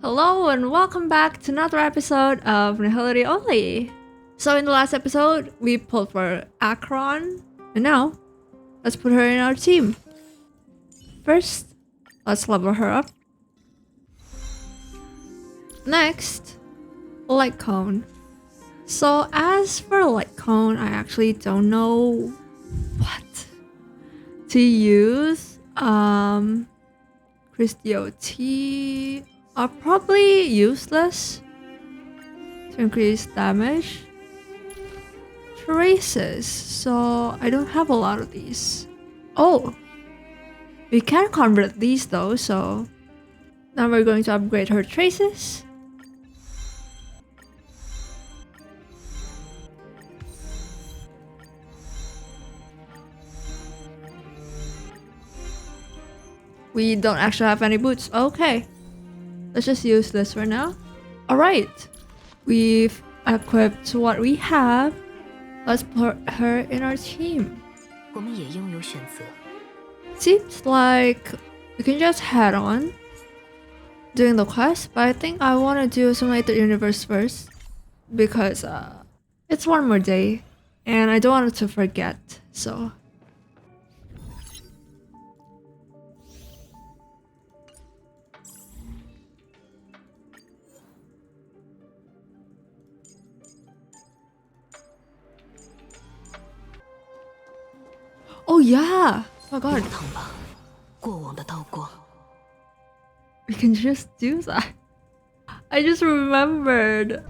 Hello and welcome back to another episode of Nihility Only. So in the last episode, we pulled for Acheron, and now, let's put her in our team. First, let's level her up. Next, Light Cone. So as for Light Cone, I actually don't know what to use. Christio T are probably useless to increase damage. Traces, so I don't have a lot of these. Oh, we can convert these though, so now we're going to upgrade her traces. We don't actually have any boots. Okay, let's just use this for now. Alright, we've equipped what we have. Let's put her in our team. Seems like we can just head on doing the quest, but I think I want to do Simulated Universe first because it's one more day and I don't want to forget, so... Oh yeah! Oh god. We can just do that. I just remembered.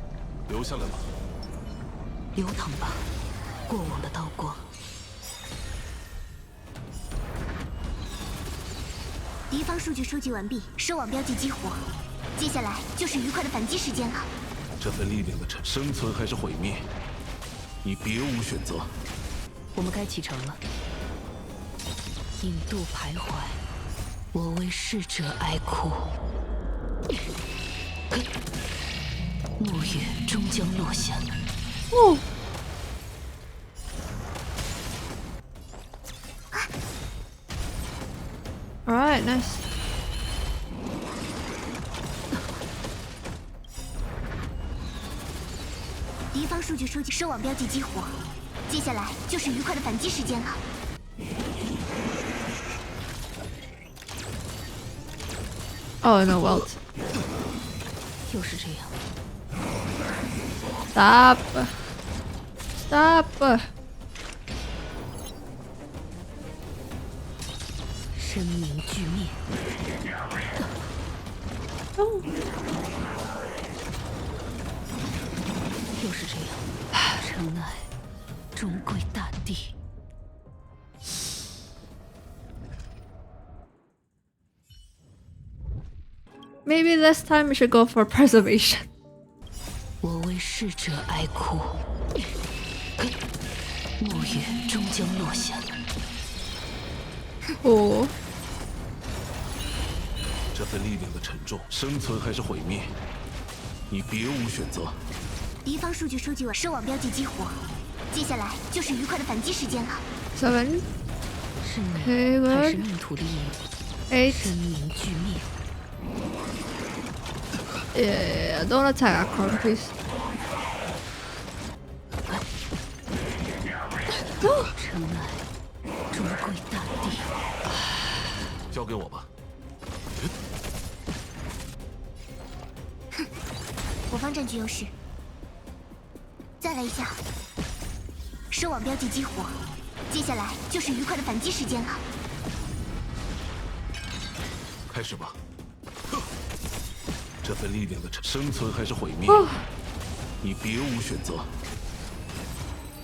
Oh. Alright, nice. Oh no, Welt. Stop. Stop. Oh. Maybe this time we should go for preservation. Oh. Seven. Okay, good. 8. Yeah, don't attack Acheron, please.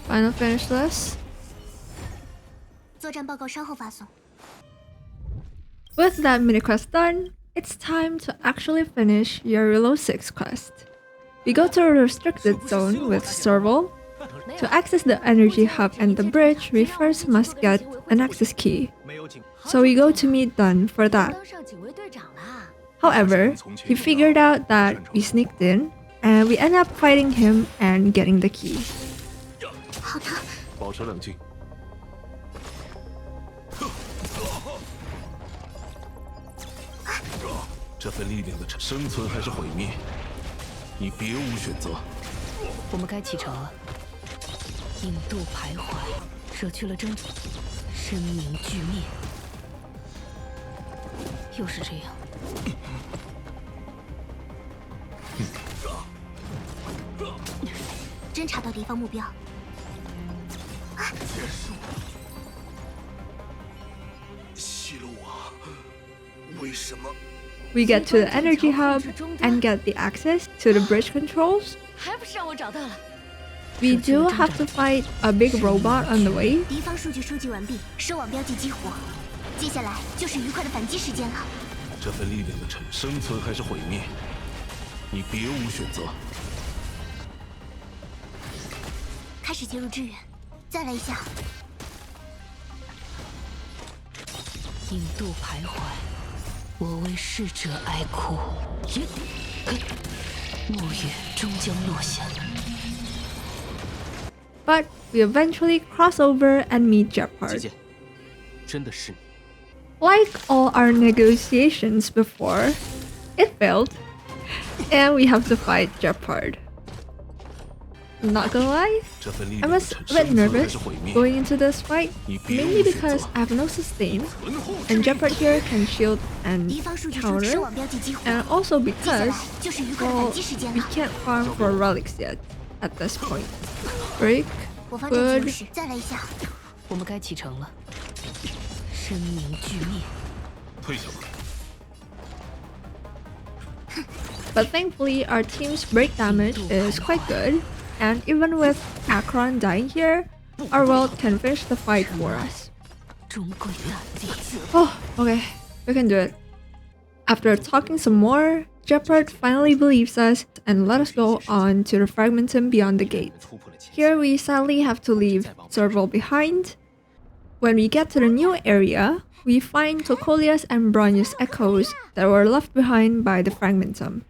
Final finish this. With that mini quest done, it's time to actually finish Jarilo-VI quest. We go to a restricted zone with Serval. To access the energy hub and the bridge, we first must get an access key. So we go to meet Dunn for that. However, he figured out that we sneaked in, and we end up fighting him and getting the key. 这份力量的生存还是毁灭，你别无选择。我们该启程了。引渡徘徊，舍去了真主，生命俱灭。又是这样。侦查到敌方目标。结束。西路啊，为什么？ We get to the energy hub and get the access to the bridge controls. 还不是让我找到了。 We do have to fight a big robot on the way. 敌方数据收集完毕，收网标记激活。接下来就是愉快的反击时间了。这份力量的生存还是毁灭，你别无选择。开始介入支援，再来一下。引渡徘徊，我为逝者哀哭。暮雨终将落下。 But we eventually cross over and meet 姐 Jeopard. 姐，真的是你。 Like all our negotiations before, it failed, and we have to fight Jeopard. Not gonna lie, I was a bit nervous going into this fight, mainly because I have no sustain, and Jeopard here can shield and 敌方数据收集收 counter, 网标记激活。 and also 接下 because, 来就是愉快的 well, 反击时间 we 了。 can't farm for relics yet at this point. Break, 我方占据优 good, 势，再来一下。我们该启程了。生命俱灭。退下吧。 but thankfully our team's break damage is quite good, and even with Acheron dying here, our Welt can finish the fight for us. 终归大地。 Oh, okay, we can do it. After talking some more, Jeopard finally believes us and let us go on to the Fragmentum beyond the gate. Here we sadly have to leave Serval behind. When we get to the new area, we find Tokolia's and Bronya's echoes that were left behind by the Fragmentum.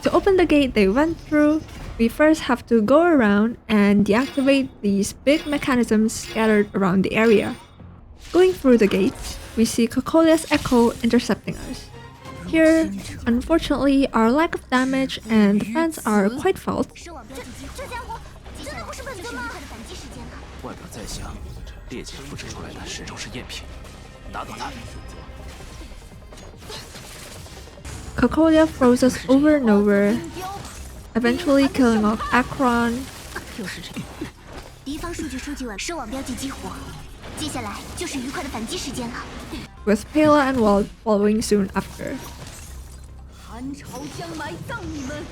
To open the gate they went through, we first have to go around and deactivate these big mechanisms scattered around the area. Going through the gates, we see Kokolia's echo intercepting us. Here, unfortunately, our lack of damage and defense are quite felt. 收网标记激活。这家伙真的不是本尊吗？愉快的反击时间了。外表再香，猎剑复制出来的始终是赝品。打倒他！ Kokolia throws us over and over, eventually killing off Acheron. 又是这样。敌方数据收集完，收网标记激活。接下来就是愉快的反击时间了。 with Pela and Welt following soon after. 寒潮将埋葬你们。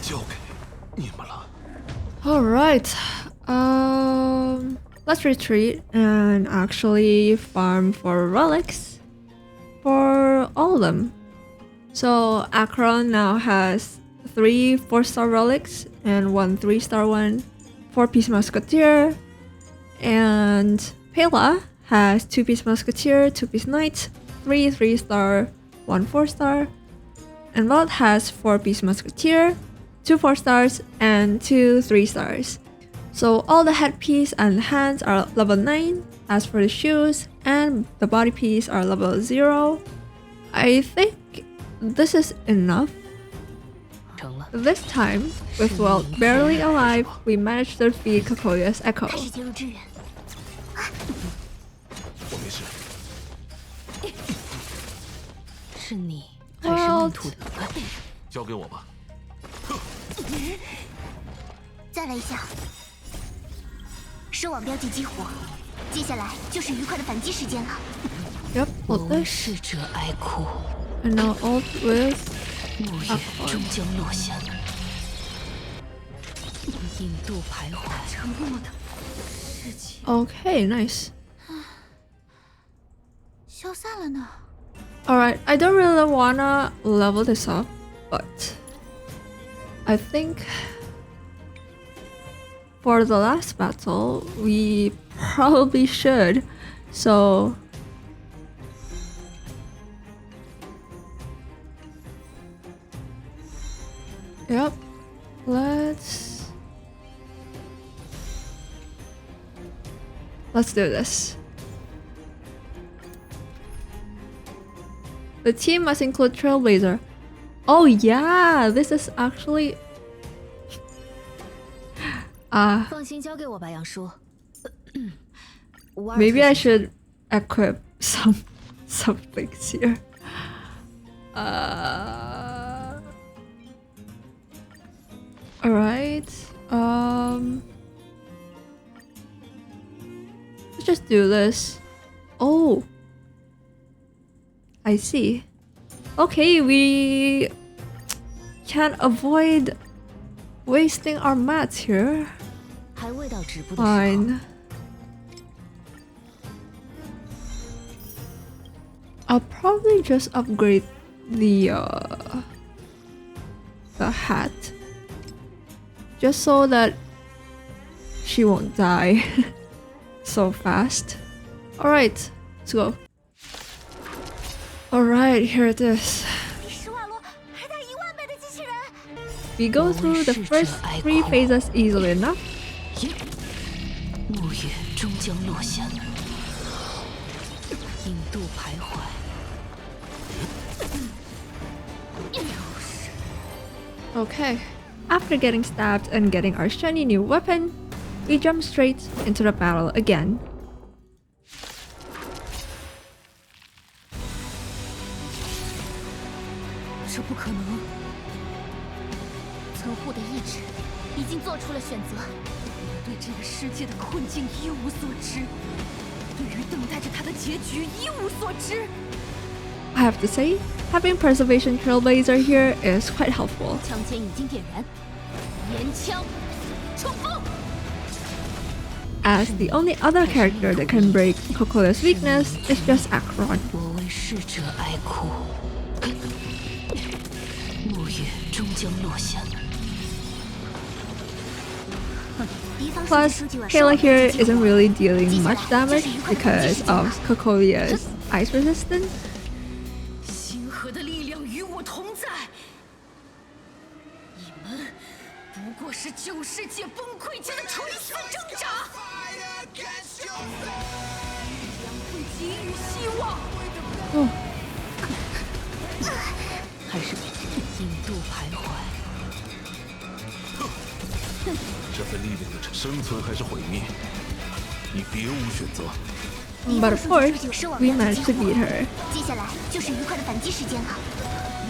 交给你们了。 Alright, let's retreat and actually farm for relics for all of them. So Acheron now has 3 4-star relics and 1 3-star one, 4-piece musketeer, and Pela has 2-piece musketeer, 2-piece knight, 3 3-star, 1 4-star, and Welt has 4-piece musketeer, 2 4-stars, and 2 3-stars. So all the headpiece and hands are level 9, as for the shoes and the body piece are level 0. I think this is enough. 成了。 This time, with Welt barely alive, we managed to defeat Kokolia's echo. 开始介入支援。我没事。是你还是命途的？交给我吧。再来一下。收网标记激活。接下来就是愉快的反击时间了。 Yep, 我 ult 为 this. 逝者哀哭。 And now ult with 暮雨终将落下。引渡徘徊。沉默的世界。 Okay, nice. 消散了呢。 Alright, I don't really wanna level this up, but I think for the last battle, we probably should. So yep, let's do this. The team must include Trailblazer. Oh yeah, this is actually... 放心交给我吧，杨叔。Maybe I should equip some things here. Alright. Let's just do this. Oh, I see. Okay, we can avoid wasting our mats here. 还未到止步的时候。 Fine. I'll probably just upgrade the hat, just so that she won't die so fast. All right, let's go. All right, here it is. 比10瓦罗还大10000倍的机器人。 We go through the first 3 phases easily enough. 暮月终将落下，引渡徘徊。 Okay. After getting stabbed and getting our shiny new weapon, we jump straight into the battle again. 这不可能！曾护的意志已经做出了选择。我对这个世界的困境一无所知，对于等待着他的结局一无所知。 I have to say, having Preservation Trailblazer here is quite helpful. 枪尖已经点燃，岩枪冲锋！ As the only other character that can break Coco's weakness is just Acheron. 我为逝者哀哭，暮月终将落下。 Plus, Pela here isn't really dealing much damage because of Cocovia's ice resistance. 星河的力量与我同在，你们不过是旧世界崩溃前的垂死挣扎。将会给予希望。哦，还是引渡徘徊。 这份力量的生存还是毁灭，你别无选择。 But of course, we managed to beat her. 接下来就是愉快的反击时间了。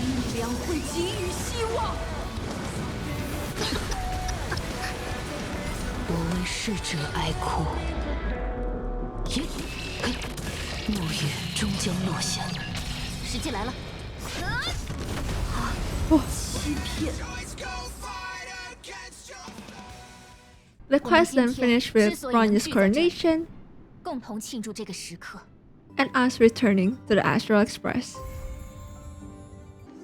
力量会给予希望。我为逝者哀哭，暮月终将落下。时机来了。欺骗。 The quest then finished with Ronya's coronation 共同庆祝这个时刻。 and us returning to the Astral Express.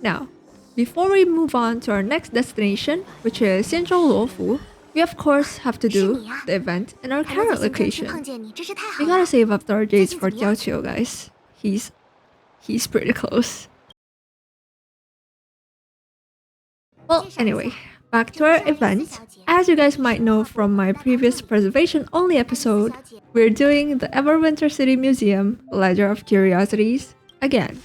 Now, before we move on to our next destination, which is Jarilo-VI, we of course have to do the event in our 还能 current 在行政区 location. 碰见你，真是太好 We 了。 gotta save up our jades for Jiaoqiu, guys. He's pretty close. Well, anyway, back to our event. As you guys might know from my previous preservation only episode, we're doing the Everwinter City Museum Ledger of Curiosities again.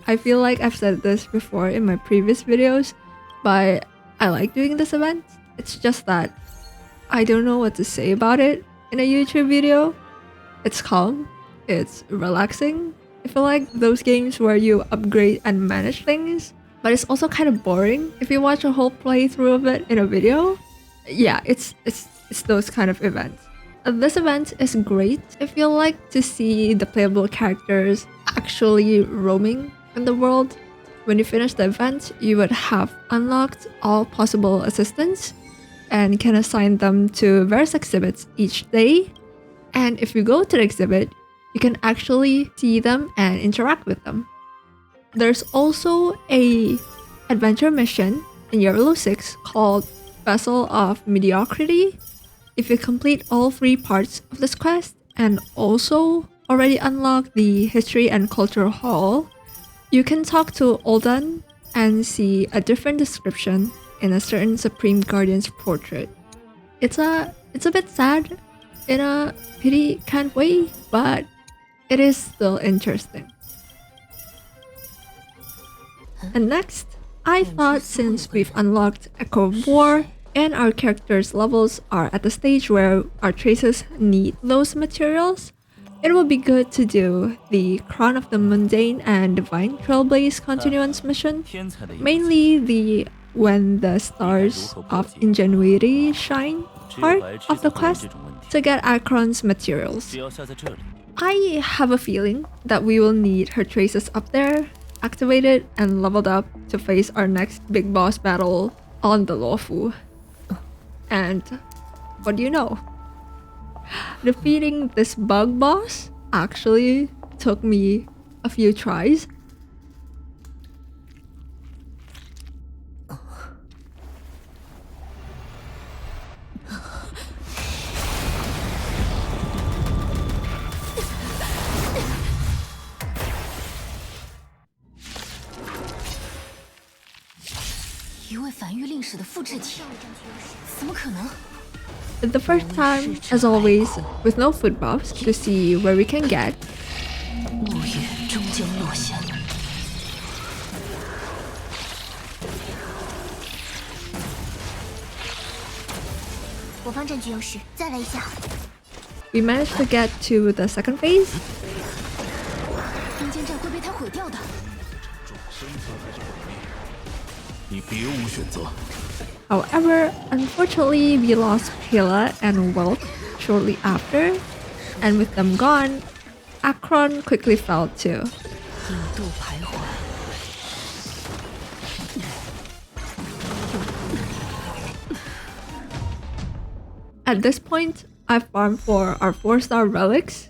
I feel like I've said this before in my previous videos, but I like doing this event. It's just that I don't know what to say about it in a YouTube video. It's calm, it's relaxing. I feel like those games where you upgrade and manage things, but it's also kind of boring if you watch a whole playthrough of it in a video. Yeah, it's those kind of events. This event is great if you like to see the playable characters actually roaming in the world. When you finish the event, you would have unlocked all possible assistants and can assign them to various exhibits each day. And if you go to the exhibit, you can actually see them and interact with them. There's also a adventure mission in Jarilo-VI called Vessel of Mediocrity. If you complete all 3 parts of this quest and also already unlock the History and Culture Hall, you can talk to Uldan and see a different description in a certain Supreme Guardian's portrait. It's a bit sad in a pity kind of way, but it is still interesting. And next, I thought since we've unlocked Echo of War and our characters' levels are at the stage where our traces need those materials, it would be good to do the Crown of the Mundane and Divine Trailblaze Continuance mission, mainly the When the Stars of Ingenuity Shine part of the quest to get Acheron's materials. I have a feeling that we will need her traces up there, activated and leveled up to face our next big boss battle on the Luofu. And what do you know? Defeating this bug boss actually took me a few tries. The first time, as always, with no food buffs to see where we can get. We managed to get to the second phase. However, unfortunately, we lost Pela and Welt shortly after, and with them gone, Acheron quickly fell too. At this point, I farmed for our 4-star relics.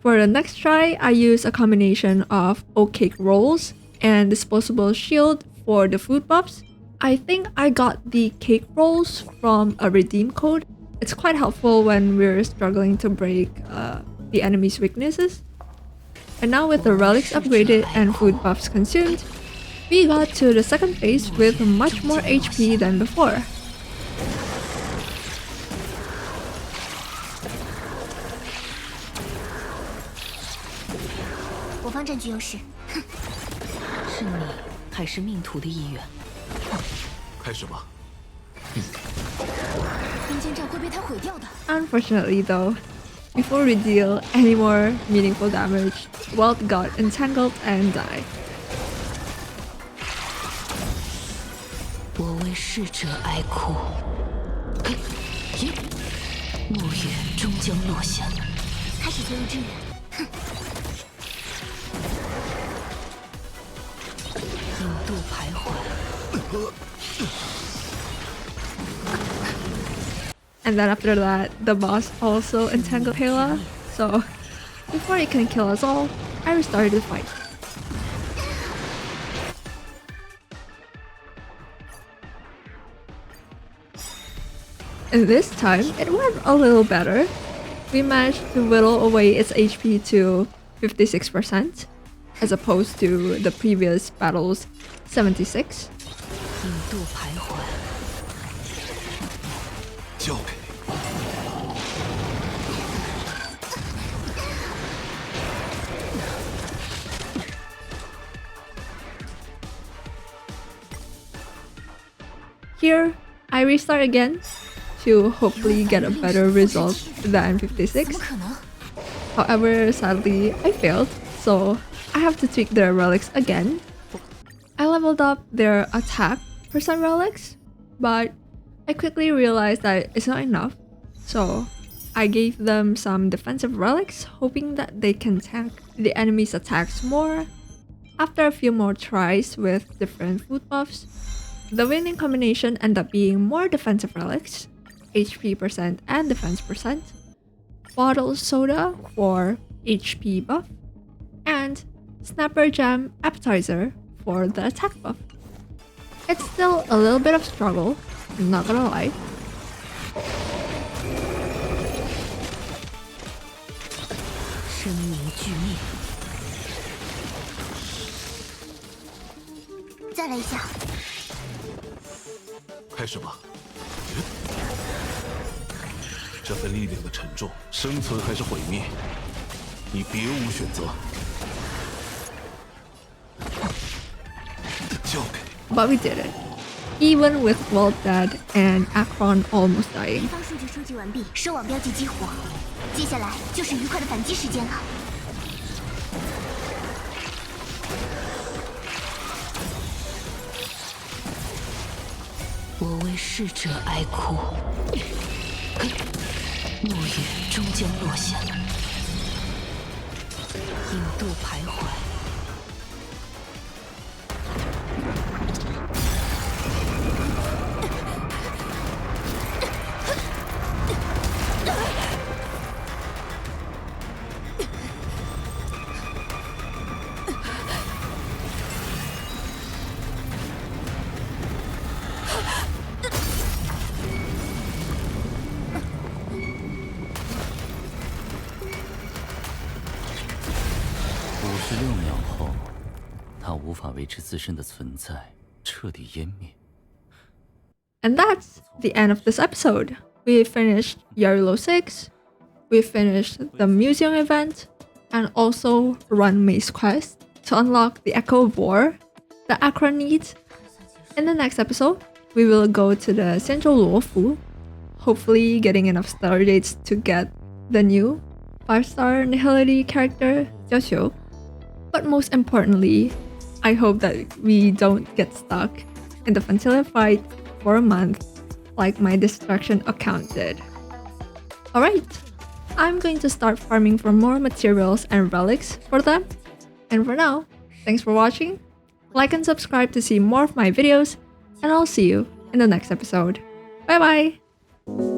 For the next try, I use a combination of oat cake rolls and disposable shield for the food buffs. I think I got the cake rolls from a redeem code. It's quite helpful when we're struggling to break the enemy's weaknesses. And now with the relics upgraded and food buffs consumed, we got to the second phase with much more HP than before. Unfortunately though, before we deal any more meaningful damage, Welt got entangled and died. And then after that, the boss also entangled Pela, so before it can kill us all, I restarted the fight. And this time, it went a little better. We managed to whittle away its HP to 56%, as opposed to the previous battle's 76%. Here, I restart again to hopefully get a better result than 56. However, sadly, I failed, so I have to tweak their relics again. I leveled up their attack percent relics, but I quickly realized that it's not enough, so I gave them some defensive relics, hoping that they can tank the enemy's attacks more. After a few more tries with different food buffs, the winning combination ended up being more defensive relics, HP percent and defense percent, bottled soda for HP buff, and snapper jam appetizer for the attack buff. It's still a little bit of struggle, I'm not gonna lie. 再来一下。开始吧。这份力量的沉重，生存还是毁灭，你别无选择。交给。But we did it. Even with Welt dead and Acheron almost dying. 敌方数据收集完毕，收网标记激活。接下来就是愉快的反击时间了。我为逝者哀哭，暮雨终将落下，引渡徘徊。56秒后，他无法维持自身的存在，彻底湮灭。 And that's the end of this episode. We finished Jarilo-VI, we finished the museum event, and also run Mace quest to unlock the Echo of War that Acheron needs. In the next episode, we will go to the Jarilo-VI, hopefully getting enough star dates to get the new 5-star Nihility character, Joshua. But most importantly, I hope that we don't get stuck in the Vanilla fight for a month like my Destruction account did. Alright, I'm going to start farming for more materials and relics for them. And for now, thanks for watching, like and subscribe to see more of my videos, and I'll see you in the next episode. Bye bye!